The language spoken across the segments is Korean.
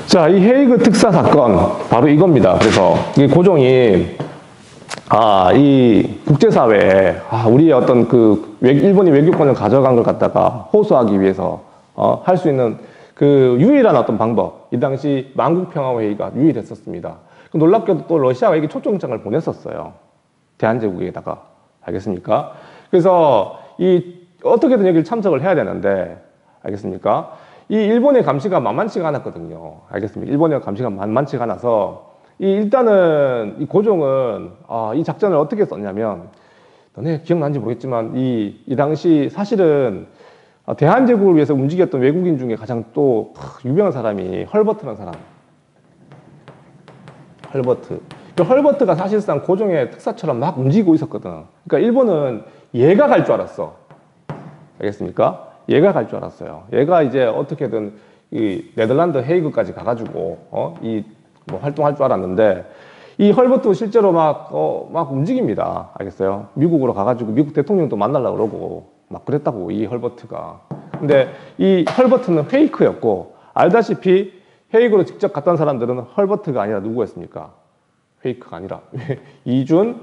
자, 이 헤이그 특사 사건 바로 이겁니다. 그래서 이 고종이 이 국제사회에 우리의 어떤 일본이 외교권을 가져간 걸 갖다가 호소하기 위해서 할 수 있는 그 유일한 어떤 방법, 이 당시 만국평화회의가 유일했었습니다. 놀랍게도 또 러시아가 이게 초청장을 보냈었어요. 대한제국에다가. 알겠습니까? 그래서 어떻게든 여기를 참석을 해야 되는데, 알겠습니까? 이 일본의 감시가 만만치가 않았거든요. 알겠습니까? 일본의 감시가 만만치가 않아서, 일단은 이 고종은 이 작전을 어떻게 썼냐면, 너네 기억나는지 모르겠지만 이 당시 사실은 대한제국을 위해서 움직였던 외국인 중에 가장 또 유명한 사람이 헐버트라는 사람. 헐버트. 그 헐버트가 사실상 고종의 특사처럼 막 움직이고 있었거든. 그러니까 일본은 얘가 갈 줄 알았어. 알겠습니까? 얘가 갈 줄 알았어요. 얘가 이제 어떻게든 이 네덜란드 헤이그까지 가가지고 활동할 줄 알았는데, 이 헐버트 실제로 막 움직입니다. 알겠어요? 미국으로 가가지고 미국 대통령도 만나려고 그러고 막 그랬다고, 이 헐버트가. 근데 이 헐버트는 페이크였고, 알다시피 헤이그로 직접 갔던 사람들은 헐버트가 아니라 누구였습니까? 페이크가 아니라 이준,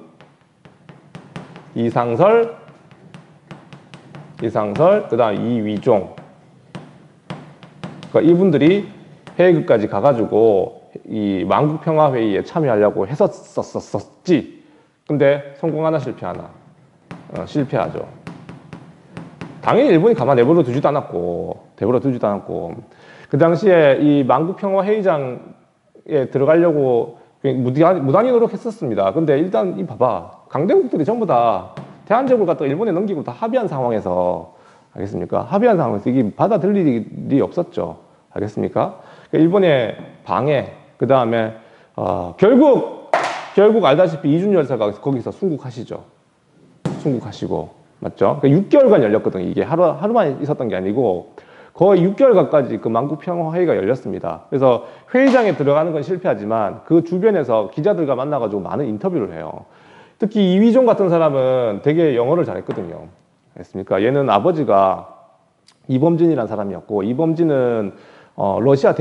이상설, 그 다음 이위종. 그러니까 이분들이 헤이그까지 가가지고 이 만국평화회의에 참여하려고 했었었지. 근데 성공하나 실패하나? 실패하죠. 당연히 일본이 가만 내버려 두지도 않았고, 그 당시에 이 만국평화회의장에 들어가려고 무단히 노력했었습니다. 근데 일단 봐봐. 강대국들이 전부 다 대한제국을 갖다 일본에 넘기고 다 합의한 상황에서, 알겠습니까? 합의한 상황에서 이게 받아들일 일이 없었죠. 알겠습니까? 그러니까 일본의 방해, 그 다음에, 결국 알다시피 이준 열사가 거기서 순국하시죠. 순국하시고, 맞죠? 그러니까 6개월간 열렸거든요. 이게 하루만 있었던 게 아니고, 거의 6개월간까지 그 만국평화회의가 열렸습니다. 그래서 회의장에 들어가는 건 실패하지만 그 주변에서 기자들과 만나가지고 많은 인터뷰를 해요. 특히 이위종 같은 사람은 되게 영어를 잘했거든요. 알겠습니까? 얘는 아버지가 이범진이라는 사람이었고, 이범진은 러시아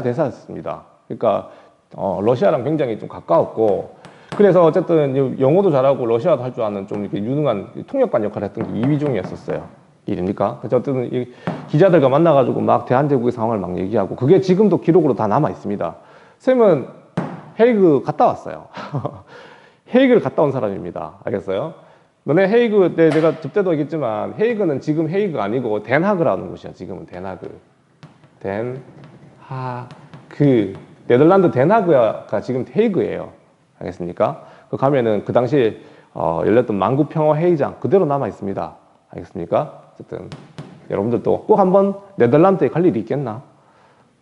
대사였습니다. 그러니까 러시아랑 굉장히 좀 가까웠고, 그래서 어쨌든 영어도 잘하고 러시아도 할 줄 아는 좀 이렇게 유능한 통역관 역할을 했던 게 이위종이었었어요. 일입니까? 그래서 어쨌든 이 기자들과 만나가지고 막 대한제국의 상황을 막 얘기하고, 그게 지금도 기록으로 다 남아 있습니다. 쌤은 헤이그 갔다 왔어요. 헤이그를 갔다 온 사람입니다. 알겠어요? 너네 헤이그, 내가 접대도 얘기했지만, 헤이그는 지금 헤이그가 아니고 덴하그라는 곳이야. 지금은 덴하그. 네덜란드 덴하그가 지금 헤이그예요. 알겠습니까? 그 가면은 그 당시에 열렸던 만국평화회의장 그대로 남아 있습니다. 알겠습니까? 어쨌든 여러분들도 꼭 한번 네덜란드에 갈 일이 있겠나?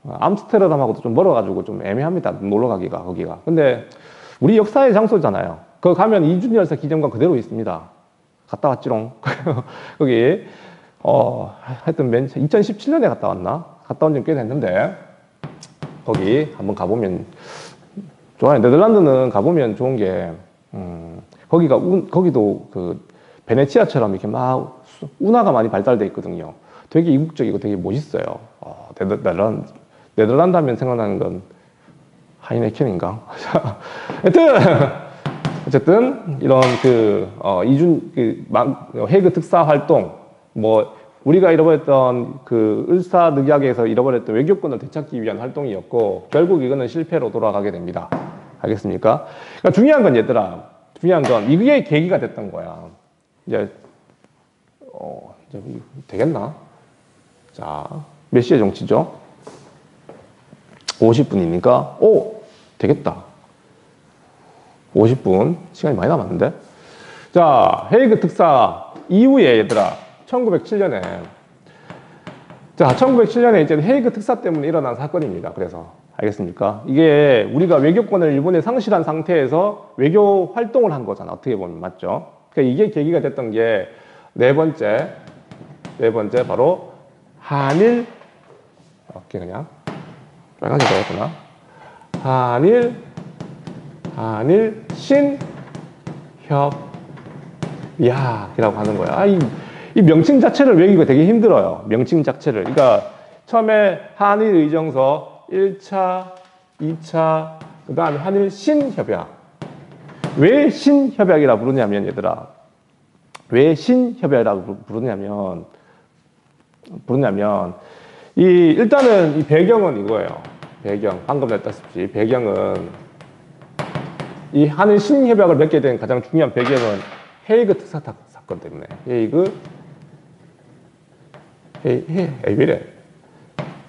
암스테르담하고도 좀 멀어가지고 좀 애매합니다. 놀러 가기가, 거기가. 근데 우리 역사의 장소잖아요. 거기 가면 이준 열사 기념관 그대로 있습니다. 갔다 왔지롱. 거기 하여튼 2017년에 갔다 왔나? 갔다 온 지 꽤 됐는데, 거기 한번 가보면 좋아요. 네덜란드는 가보면 좋은 게, 거기도 베네치아처럼 이렇게 막 운하가 많이 발달돼 있거든요. 되게 이국적이고 되게 멋있어요. 네덜란드 하면 생각나는 건 하이네켄인가? 어쨌든 이런 헤이그 특사 활동, 우리가 잃어버렸던 을사늑약에서 잃어버렸던 외교권을 되찾기 위한 활동이었고, 결국 이거는 실패로 돌아가게 됩니다. 알겠습니까? 그러니까 중요한 건 이게 계기가 됐던 거야. 이제 되겠나? 자, 몇 시에 정치죠? 50분이니까, 되겠다. 50분. 시간이 많이 남았는데? 자, 헤이그 특사 이후에, 얘들아, 1907년에, 이제 헤이그 특사 때문에 일어난 사건입니다. 그래서, 알겠습니까? 이게 우리가 외교권을 일본에 상실한 상태에서 외교 활동을 한 거잖아. 어떻게 보면, 맞죠? 그러니까 이게 계기가 됐던 게 네 번째 바로 한일, 그냥 빨간색 되었구나. 한일 신협약이라고 하는 거야. 이 명칭 자체를 외우기가 되게 힘들어요. 명칭 자체를. 그러니까 처음에 한일 의정서 1차, 2차, 그 다음에 한일 신협약. 왜 신협약이라 부르냐면, 얘들아. 왜 신협약이라고 부르냐면, 일단은 이 배경은 이거예요. 배경. 방금 냈다시피, 배경은 이 한일 신협약을 맺게 된 가장 중요한 배경은 헤이그 특사 사건 때문에. 왜 이래?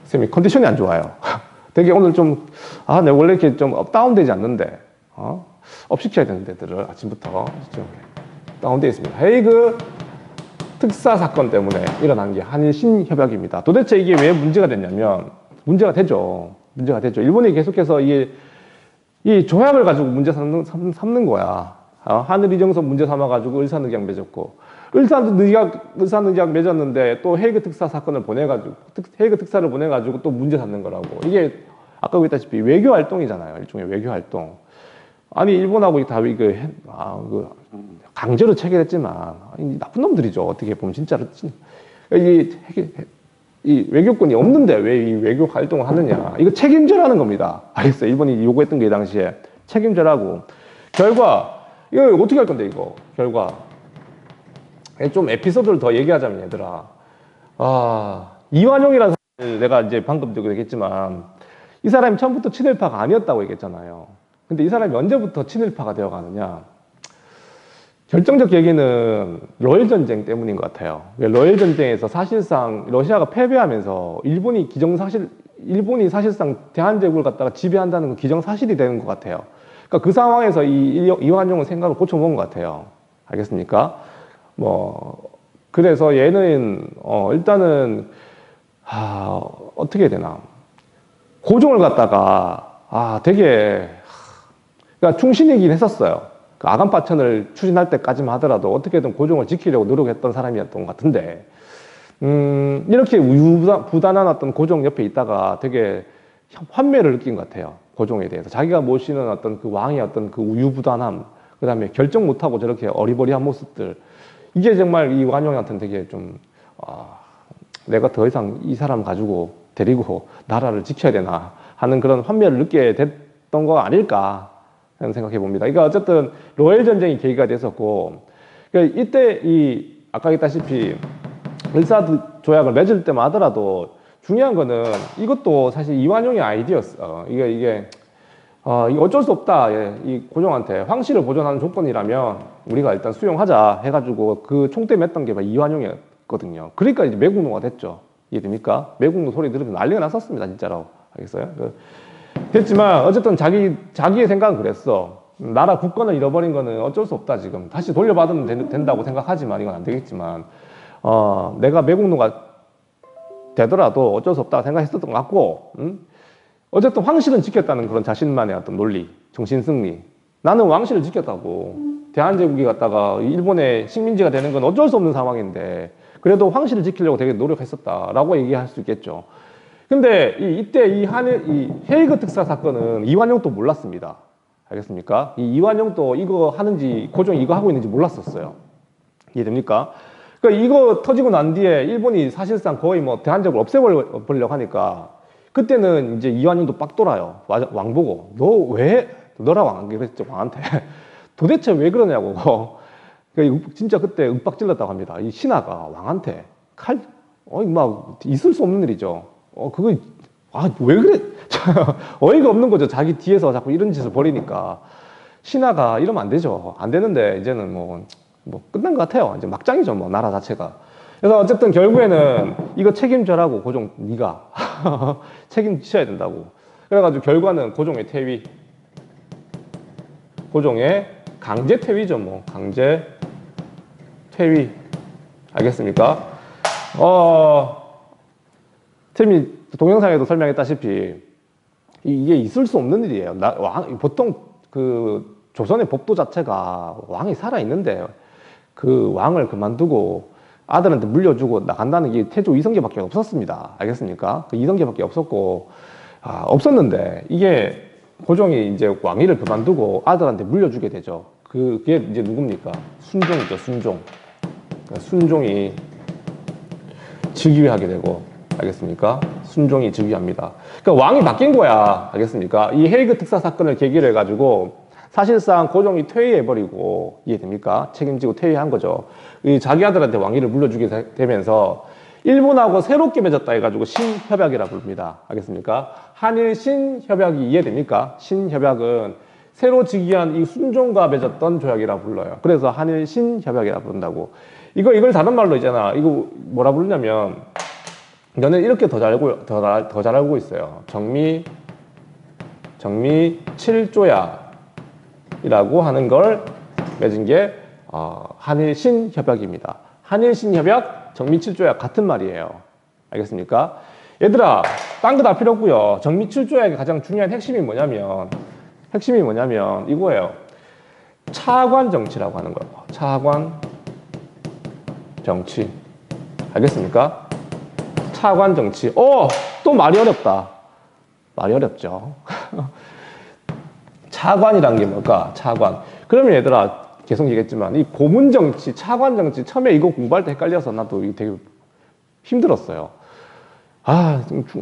쌤이 컨디션이 안 좋아요. 되게 오늘 좀, 내가 원래 이렇게 좀 다운되지 않는데, 업 시켜야 되는데, 애들을 아침부터 좀 다운되어 있습니다. 헤이그 특사 사건 때문에 일어난 게 한일 신협약입니다. 도대체 이게 왜 문제가 됐냐면, 문제가 되죠. 일본이 계속해서 이 조약을 가지고 문제 삼는 거야. 하늘 이정서 문제 삼아가지고 을사늑약 맺었고, 을사늑약 맺었는데 또 헤이그 특사 사건을 헤이그 특사를 보내가지고 또 문제 삼는 거라고. 이게 아까 그랬다시피 외교 활동이잖아요. 일종의 외교 활동. 아니, 일본하고 다 강제로 체결했지만, 나쁜 놈들이죠. 어떻게 보면 진짜로. 이 외교권이 없는데 왜 이 외교 활동을 하느냐. 이거 책임져라는 겁니다. 알겠어요? 일본이 요구했던 게 이 당시에 책임져라고. 결과, 이거 어떻게 할 건데, 이거. 결과. 좀 에피소드를 더 얘기하자면, 얘들아. 이완용이라는 사람을 내가 이제 방금도 얘기했지만, 이 사람이 처음부터 친일파가 아니었다고 얘기했잖아요. 근데 이 사람이 언제부터 친일파가 되어 가느냐. 결정적 얘기는 러일 전쟁 때문인 것 같아요. 러일 전쟁에서 사실상 러시아가 패배하면서 일본이 사실상 대한제국을 갖다가 지배한다는 건 기정사실이 되는 것 같아요. 그러니까 그 상황에서 이완용은 생각을 고쳐먹은 것 같아요. 알겠습니까? 그래서 얘는 일단은 어떻게 해야 되나. 고종을 갖다가 되게 그러니까 충신이긴 했었어요. 그 아간파천을 추진할 때까지만 하더라도 어떻게든 고종을 지키려고 노력했던 사람이었던 것 같은데, 이렇게 우유부단한 어떤 고종 옆에 있다가 되게 환멸을 느낀 것 같아요. 고종에 대해서. 자기가 모시는 어떤 그 왕의 어떤 그 우유부단함, 그 다음에 결정 못하고 저렇게 어리버리한 모습들. 이게 정말 이 완용한테는 되게 좀, 내가 더 이상 이 사람 가지고 데리고 나라를 지켜야 되나 하는 그런 환멸을 느끼게 됐던 거 아닐까 생각해 봅니다. 그러니까 어쨌든 러일 전쟁이 계기가 됐었고, 그러니까 이때 아까 얘기했다시피 을사 조약을 맺을 때만 하더라도 중요한 거는 이것도 사실 이완용의 아이디어였어. 이게 어쩔 수 없다. 이 고종한테 황실을 보존하는 조건이라면 우리가 일단 수용하자 해가지고 그 총대 맸던 게 이완용이었거든요. 그러니까 이제 매국노가 됐죠. 이해됩니까? 매국노 소리 들으면 난리가 났었습니다. 진짜로. 알겠어요? 됐지만 어쨌든 자기의 생각은 그랬어. 나라 국권을 잃어버린 거는 어쩔 수 없다. 지금 다시 돌려받으면 된다고 생각하지만 이건 안 되겠지만 내가 매국노가 되더라도 어쩔 수 없다 생각했었던 것 같고, 어쨌든 황실은 지켰다는 그런 자신만의 어떤 논리, 정신승리. 나는 왕실을 지켰다고. 대한제국이 갔다가 일본의 식민지가 되는 건 어쩔 수 없는 상황인데 그래도 황실을 지키려고 되게 노력했었다라고 얘기할 수 있겠죠. 근데 이때 이 헤이그 특사 사건은 이완용도 몰랐습니다. 알겠습니까? 이완용도 이거 하는지, 고종이 이거 하고 있는지 몰랐었어요. 이해됩니까? 그러니까 이거 터지고 난 뒤에 일본이 사실상 거의 대한제국을 없애버리려고 하니까 그때는 이제 이완용도 빡 돌아요. 왕 보고. 너라 왕, 그랬죠, 왕한테. 도대체 왜 그러냐고. 진짜 그때 윽박질렀다고 합니다. 이 신하가 왕한테 있을 수 없는 일이죠. 왜 그래? 어이가 없는 거죠. 자기 뒤에서 자꾸 이런 짓을 벌이니까. 신하가 이러면 안 되죠. 안 되는데, 이제는 끝난 것 같아요. 이제 막장이죠, 나라 자체가. 그래서 어쨌든 결국에는 이거 책임져라고, 고종, 네가. 책임져야 된다고. 그래가지고 결과는 고종의 퇴위. 고종의 강제 퇴위죠, 강제 퇴위. 알겠습니까? 쌤이 동영상에도 설명했다시피 이게 있을 수 없는 일이에요. 보통 그 조선의 법도 자체가 왕이 살아있는데 그 왕을 그만두고 아들한테 물려주고 나간다는 게 태조 이성계밖에 없었습니다. 알겠습니까? 그 이성계밖에 없었고, 없었는데 이게 고종이 이제 왕위를 그만두고 아들한테 물려주게 되죠. 그게 이제 누굽니까? 순종이죠, 순종. 그러니까 순종이 즉위하게 되고, 알겠습니까? 순종이 즉위합니다. 그러니까 왕이 바뀐 거야. 알겠습니까? 이 헤이그 특사 사건을 계기로 해가지고 사실상 고종이 퇴위해버리고, 이해됩니까? 책임지고 퇴위한 거죠. 이 자기 아들한테 왕위를 물려주게 되면서 일본하고 새롭게 맺었다 해가지고 신협약이라 부릅니다. 알겠습니까? 한일 신협약이 이해됩니까? 신협약은 새로 즉위한 이 순종과 맺었던 조약이라 불러요. 그래서 한일 신협약이라 부른다고. 이걸 다른 말로 있잖아. 이거 뭐라 부르냐면, 너는 이렇게 더 잘 알고 있어요. 정미 7조약이라고 하는 걸 맺은 게 한일 신협약입니다. 한일 신협약, 정미 7조약 같은 말이에요. 알겠습니까? 얘들아, 딴 거 다 필요 없고요. 정미 7조약의 가장 중요한 핵심이 뭐냐면 이거예요. 차관 정치라고 하는 거예요. 차관 정치. 알겠습니까? 차관 정치. 또 말이 어렵다. 말이 어렵죠. 차관이란 게 뭘까? 차관. 그러면 얘들아, 계속 얘기했지만 이 고문 정치, 차관 정치, 처음에 이거 공부할 때 헷갈려서 나도 되게 힘들었어요.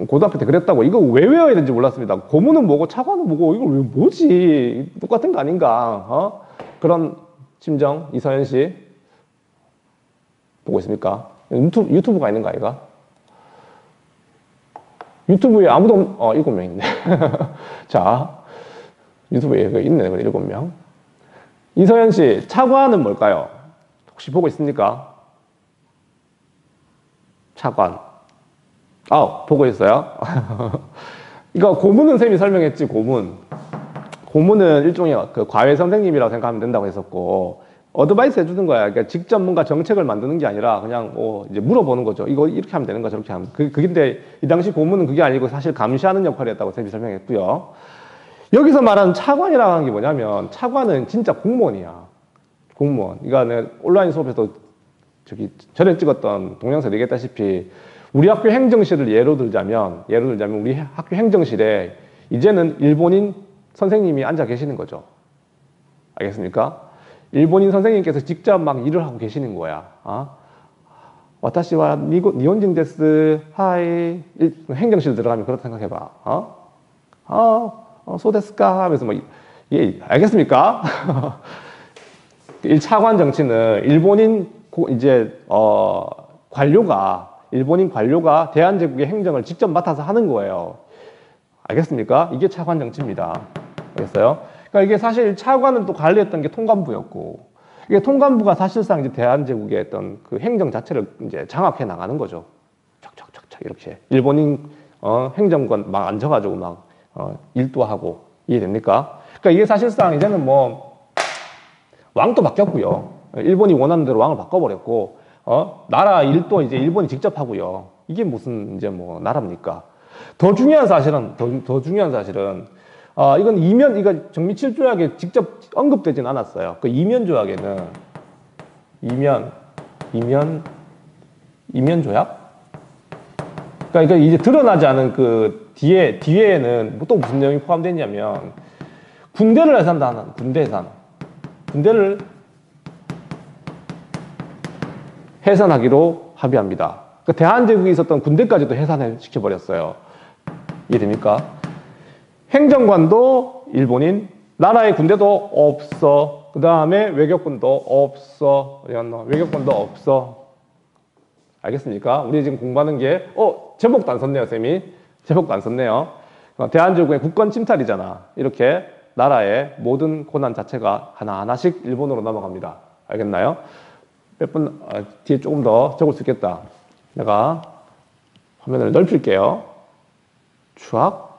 고등학교 때 그랬다고. 이거 왜 외워야 되는지 몰랐습니다. 고문은 뭐고 차관은 뭐고, 이걸 왜 뭐지? 똑같은 거 아닌가? 그런 심정. 이서연 씨 보고 있습니까? 유튜브가 있는 거 아이가? 유튜브에 아무도 7명인데. 자, 유튜브에 있네. 7명. 이서연 씨, 차관은 뭘까요? 혹시 보고 있습니까? 차관. 보고 있어요? 이거 고문은 쌤이 설명했지, 고문. 고문은 일종의 그 과외 선생님이라고 생각하면 된다고 했었고, 어드바이스 해주는 거야. 그러니까 직접 뭔가 정책을 만드는 게 아니라 그냥 이제 물어보는 거죠. 이거 이렇게 하면 되는 거, 저렇게 하면. 근데 이 당시 고문은 그게 아니고 사실 감시하는 역할이었다고 쌤이 설명했고요. 여기서 말하는 차관이라고 하는 게 뭐냐면, 차관은 진짜 공무원이야. 공무원. 이거 내가 온라인 수업에서 전에 찍었던 동영상 얘기했다시피, 우리 학교 행정실을 예로 들자면 우리 학교 행정실에 이제는 일본인 선생님이 앉아 계시는 거죠. 알겠습니까? 일본인 선생님께서 직접 막 일을 하고 계시는 거야. 와타시와 니혼진 데스 하이. 행정실 들어가면 그렇다 생각해봐. 소데스까 하면서 알겠습니까? 1차관 정치는 일본인 관료가 대한제국의 행정을 직접 맡아서 하는 거예요. 알겠습니까? 이게 차관 정치입니다. 알겠어요? 그러니까 이게 사실 차관은 또 관리했던 게 통감부였고, 이게 통감부가 사실상 이제 대한제국의 어떤 그 행정 자체를 이제 장악해 나가는 거죠. 척척척척 이렇게 일본인 행정관 막 앉아가지고 막 일도 하고. 이해됩니까? 그러니까 이게 사실상 이제는 왕도 바뀌었고요. 일본이 원하는 대로 왕을 바꿔버렸고, 나라 일도 이제 일본이 직접 하고요. 이게 무슨 이제 나라입니까? 더 중요한 사실은 이건 이거 정미 7조약에 직접 언급되진 않았어요. 그 이면 조약에는 이면 조약? 그러니까 이제 드러나지 않은 그 뒤에는 또 무슨 내용이 포함되냐면, 군대를 해산한다는 군대 해산. 군대를 해산하기로 합의합니다. 그러니까 대한제국이 있었던 군대까지도 해산을 시켜버렸어요. 이해됩니까? 행정관도 일본인, 나라의 군대도 없어. 그 다음에 외교권도 없어. 외교권도 없어. 알겠습니까? 우리 지금 공부하는 게, 제목도 안 썼네요, 쌤이. 제목도 안 썼네요. 대한제국의 국권 침탈이잖아. 이렇게 나라의 모든 고난 자체가 하나하나씩 일본으로 넘어갑니다. 알겠나요? 몇 분, 뒤에 조금 더 적을 수 있겠다. 내가 화면을 넓힐게요. 촥.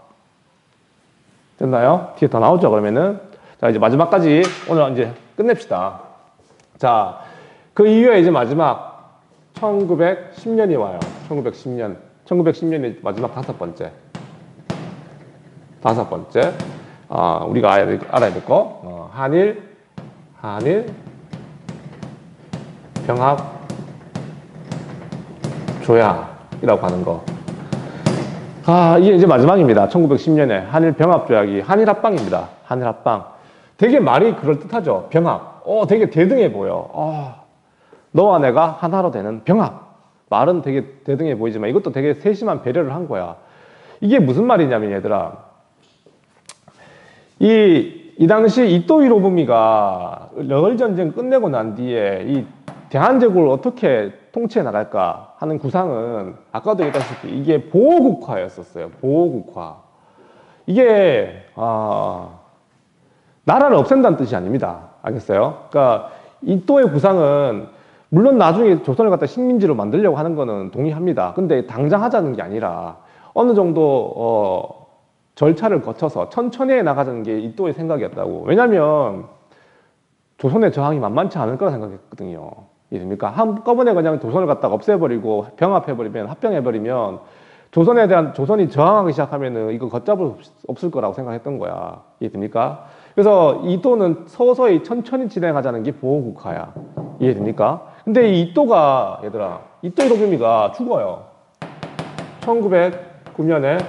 됐나요? 뒤에 더 나오죠, 그러면은. 자, 이제 마지막까지 오늘 이제 끝냅시다. 자, 그 이후에 이제 마지막 1910년이 와요. 1910년. 1910년이 마지막 다섯 번째. 우리가 알아야 될 거. 한일 병합 조약이라고 하는 거. 이게 이제 마지막입니다. 1910년에 한일 병합 조약이 한일 합방입니다. 한일 합방. 되게 말이 그럴듯하죠. 병합. 되게 대등해 보여. 너와 내가 하나로 되는 병합. 말은 되게 대등해 보이지만 이것도 되게 세심한 배려를 한 거야. 이게 무슨 말이냐면 얘들아, 이 당시 이토 히로부미가 러일 전쟁 끝내고 난 뒤에 이 대한제국을 어떻게 통치해 나갈까 하는 구상은 아까도 얘기했다시피 이게 보호국화였었어요. 보호국화. 이게 나라를 없앤다는 뜻이 아닙니다. 알겠어요? 그러니까 이토의 구상은 물론 나중에 조선을 갖다 식민지로 만들려고 하는 거는 동의합니다. 근데 당장 하자는 게 아니라 어느 정도 절차를 거쳐서 천천히 해 나가자는 게 이토의 생각이었다고. 왜냐면 조선의 저항이 만만치 않을 거라 생각했거든요. 이해됩니까? 한꺼번에 그냥 조선을 갖다가 없애버리고 병합해버리면, 합병해버리면 조선이 저항하기 시작하면은 이거 걷잡을 없을 거라고 생각했던 거야. 이해됩니까? 그래서 이토는 서서히 천천히 진행하자는 게 보호국화야. 이해됩니까? 근데 이 이토가, 얘들아, 이토 히로부미가 죽어요. 1909년에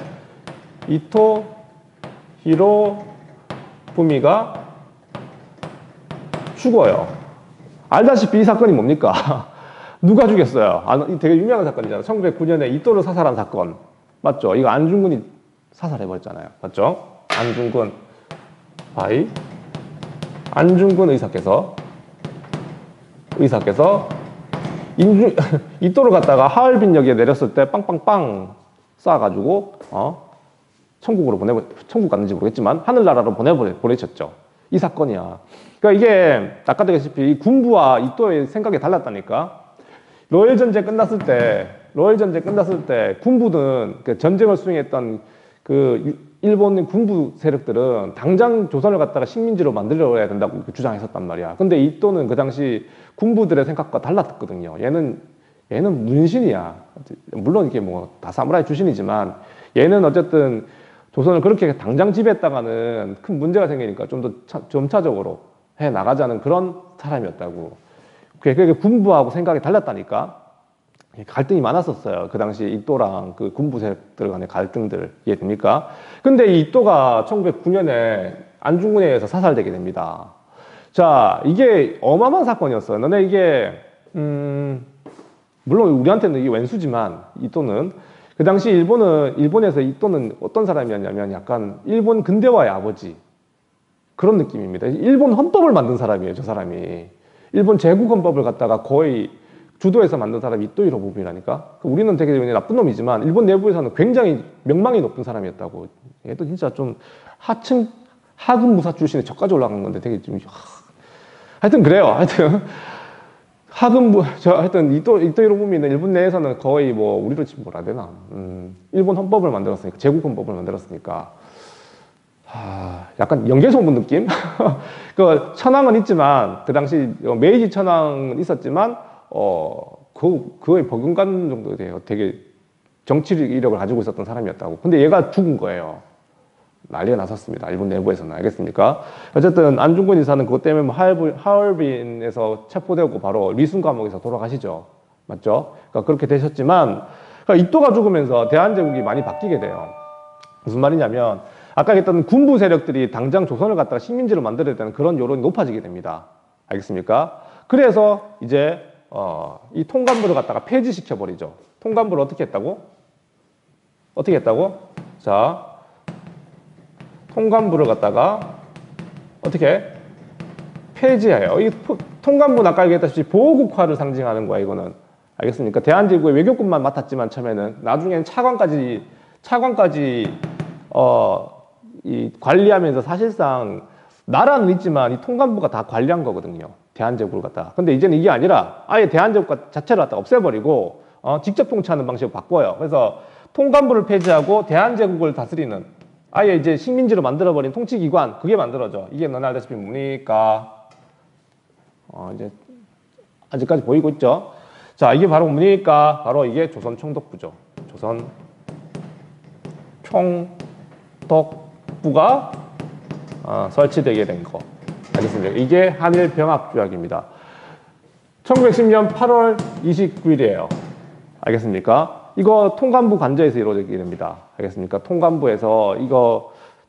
이토 히로부미가 죽어요. 알다시피 이 사건이 뭡니까? 누가 죽였어요? 되게 유명한 사건이잖아요. 1909년에 이토를 사살한 사건. 맞죠? 이거 안중근이 사살해버렸잖아요. 맞죠? 안중근 의사께서 이토를 갖다가 하얼빈역에 내렸을 때 빵빵빵 쏴가지고 천국 갔는지 모르겠지만 하늘나라로 보내셨죠. 이 사건이야. 그러니까 이게 아까도 얘기했다시피 이 군부와 이토의 생각이 달랐다니까. 러일 전쟁 끝났을 때 군부는 그 전쟁을 수행했던 그 일본 군부 세력들은 당장 조선을 갖다가 식민지로 만들어야 된다고 주장했었단 말이야. 근데 이토는 그 당시 군부들의 생각과 달랐거든요. 얘는 문신이야. 물론 이게 뭐 다 사무라이 출신이지만 얘는 어쨌든 조선을 그렇게 당장 지배했다가는 큰 문제가 생기니까 좀 더 점차적으로 해 나가자는 그런 사람이었다고. 그게 군부하고 생각이 달랐다니까. 갈등이 많았었어요. 그 당시 이토랑 그 군부 세력들 간의 갈등들. 이해됩니까? 근데 이 이토가 1909년에 안중근에 의해서 사살되게 됩니다. 자, 이게 어마어마한 사건이었어요. 너네 이게 물론 우리한테는 이게 왼수지만 이토는 그 당시 일본에서 이토는 어떤 사람이었냐면 약간 일본 근대화의 아버지 그런 느낌입니다. 일본 헌법을 만든 사람이에요, 저 사람이. 일본 제국 헌법을 갖다가 거의 주도해서 만든 사람이 이토 히로부미라니까. 우리는 되게 나쁜 놈이지만 일본 내부에서는 굉장히 명망이 높은 사람이었다고. 얘도 진짜 좀 하급 무사 출신에 저까지 올라간 건데 되게 좀 하여튼 그래요. 하여튼 이토 히로부미는 일본 내에서는 거의 뭐 우리로 치면 뭐라 해야 되나. 일본 헌법을 만들었으니까, 제국 헌법을 만들었으니까. 약간 연개소문 느낌? 그 천황은 있지만 그 당시 메이지 천황은 있었지만 그거의 버금가는 정도 돼요. 되게 정치 이력을 가지고 있었던 사람이었다고. 근데 얘가 죽은 거예요. 난리가 났었습니다. 일본 내부에서는. 알겠습니까? 어쨌든 안중근 의사는 그것 때문에 뭐 하얼빈에서 체포되고 바로 리순 감옥에서 돌아가시죠. 맞죠? 그러니까 그렇게 되셨지만 그러니까 이토가 죽으면서 대한제국이 많이 바뀌게 돼요. 무슨 말이냐면 아까 얘기했던 군부 세력들이 당장 조선을 갖다가 식민지로 만들어야 되는 그런 여론이 높아지게 됩니다. 알겠습니까? 그래서 이제 이 통감부를 갖다가 폐지시켜 버리죠. 통감부를 어떻게 했다고? 자, 통감부를 갖다가 어떻게 폐지해요. 이 통감부는 아까 얘기했다시피 보호국화를 상징하는 거야, 이거는. 알겠습니까? 대한제국의 외교권만 맡았지만 처음에는 나중에는 차관까지 이 관리하면서 사실상 나라는 있지만 이 통감부가 다 관리한 거거든요. 대한제국을 갖다가. 근데 이제는 이게 아니라 아예 대한제국 자체를 갖다 없애버리고 직접 통치하는 방식을 바꿔요. 그래서 통감부를 폐지하고 대한제국을 다스리는 아예 이제 식민지로 만들어버린 통치기관 그게 만들어져. 이게 너네 알다시피 뭡니까? 이제 아직까지 보이고 있죠. 자, 이게 바로 뭡니까? 바로 이게 조선총독부죠. 조선총독부가 설치되게 된 거. 알겠습니다. 이게 한일병합조약입니다. 1910년 8월 29일이에요. 알겠습니까? 이거 통감부 관저에서 이루어지게 됩니다. 알겠습니까? 통감부에서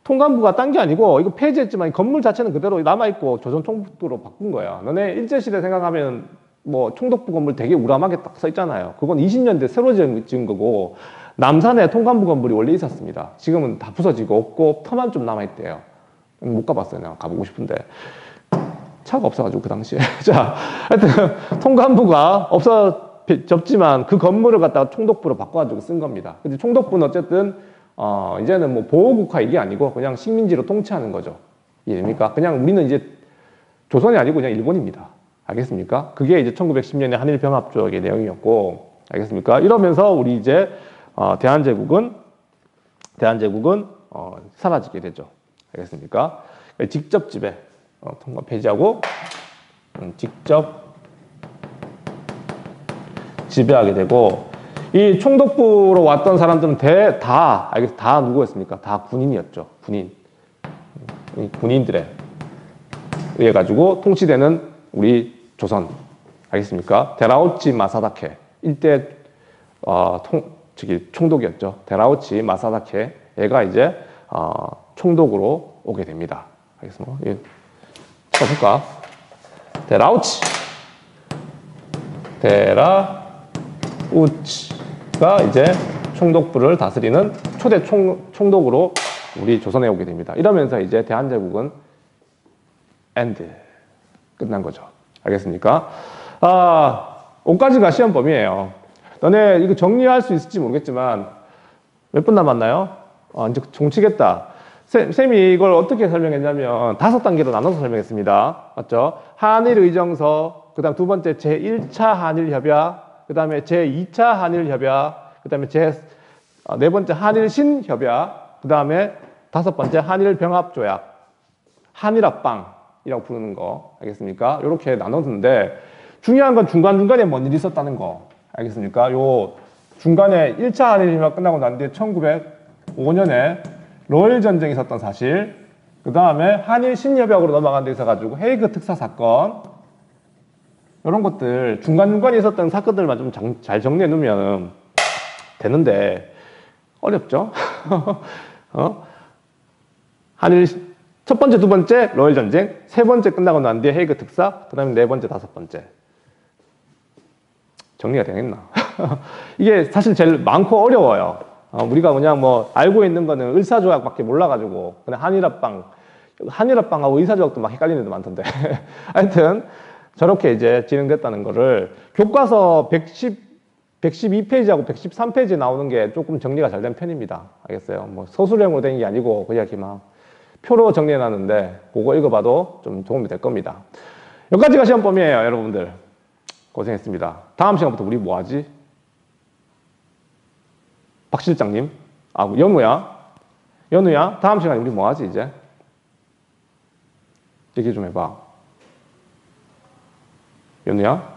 통감부가 딴 게 아니고 이거 폐지했지만 건물 자체는 그대로 남아있고 조선총독부로 바꾼 거야. 너네 일제시대 생각하면 뭐 총독부 건물 되게 우람하게 딱 써 있잖아요. 그건 20년대 새로 지은 거고, 남산에 통간부 건물이 원래 있었습니다. 지금은 다 부서지고 없고 터만 좀 남아있대요. 못 가봤어요. 내가 가보고 싶은데 차가 없어가지고 그 당시에. 자, 하여튼 통간부가 없어졌지만 그 건물을 갖다가 총독부로 바꿔가지고 쓴 겁니다. 근데 총독부는 어쨌든 이제는 뭐 보호국가 이게 아니고 그냥 식민지로 통치하는 거죠. 이해됩니까? 그냥 우리는 이제 조선이 아니고 그냥 일본입니다. 알겠습니까? 그게 이제 1910년에 한일병합조약의 내용이었고, 알겠습니까? 이러면서 우리 이제 대한제국은 사라지게 되죠. 알겠습니까? 직접 지배, 통과 폐지하고 직접 지배하게 되고, 이 총독부로 왔던 사람들은 다 누구였습니까? 다 군인이었죠. 군인들에 의해 가지고 통치되는 우리 조선, 알겠습니까? 데라우치 마사다케 일대 총독이었죠. 데라우치 마사다케 얘가 이제 총독으로 오게 됩니다. 알겠습니까? 예. 쳐볼까? 데라우치가 이제 총독부를 다스리는 초대 총독으로 우리 조선에 오게 됩니다. 이러면서 이제 대한제국은 끝난 거죠. 알겠습니까? 5가지가 시험 범위예요. 너네 이거 정리할 수 있을지 모르겠지만 몇 분 남았나요? 이제 종치겠다. 쌤이 이걸 어떻게 설명했냐면 5단계로 나눠서 설명했습니다. 맞죠? 한일의정서, 그 다음 두 번째 제1차 한일협약, 그 다음에 제2차 한일협약, 그 다음에 네 번째 한일신협약, 그 다음에 5번째 한일병합조약, 한일합방이라고 부르는 거. 알겠습니까? 이렇게 나눴는데 중요한 건 중간중간에 뭔 일이 있었다는 거. 알겠습니까? 요 중간에 1차 한일협약 끝나고 난 뒤에 1905년에 러일 전쟁이 있었던 사실, 그 다음에 한일 신협약으로 넘어간 데 있어가지고 헤이그 특사 사건, 이런 것들 중간중간에 있었던 사건들만 좀 잘 정리해 놓으면 되는데 어렵죠? 한일 첫 번째, 두 번째 러일 전쟁, 세 번째 끝나고 난 뒤에 헤이그 특사, 그 다음에 네 번째, 5번째. 정리가 되겠나? 이게 사실 제일 많고 어려워요. 우리가 그냥 뭐 알고 있는 거는 의사조약밖에 몰라가지고 그냥 한일합방하고 의사조약도 막 헷갈리는 애도 많던데. 하여튼 저렇게 이제 진행됐다는 거를 교과서 112페이지하고 113페이지에 나오는 게 조금 정리가 잘 된 편입니다. 알겠어요? 뭐 서술형으로 된 게 아니고 그냥 이렇게 막 표로 정리해놨는데 그거 읽어봐도 좀 도움이 될 겁니다. 여기까지가 시험 범위예요, 여러분들. 고생했습니다. 다음 시간부터 우리 뭐 하지? 박 실장님, 연우야, 다음 시간에 우리 뭐 하지 이제? 얘기 좀 해봐. 연우야?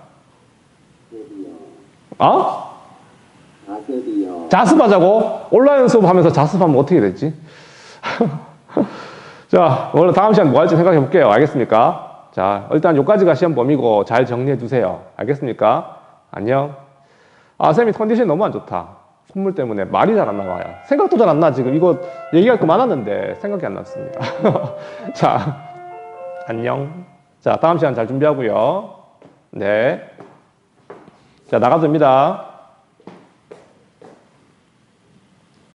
자습하자고? 온라인 수업하면서 자습하면 어떻게 되지? 자, 오늘 다음 시간 뭐 할지 생각해 볼게요. 알겠습니까? 자, 일단 여기까지가 시험 범위고 잘 정리해 두세요. 알겠습니까? 안녕. 쌤이 컨디션이 너무 안 좋다. 콧물 때문에 말이 잘 안 나와요. 생각도 잘 안 나. 지금 이거 얘기할 거 많았는데 생각이 안 났습니다. 자, 안녕. 자, 다음 시간 잘 준비하고요. 네. 자, 나가도 됩니다.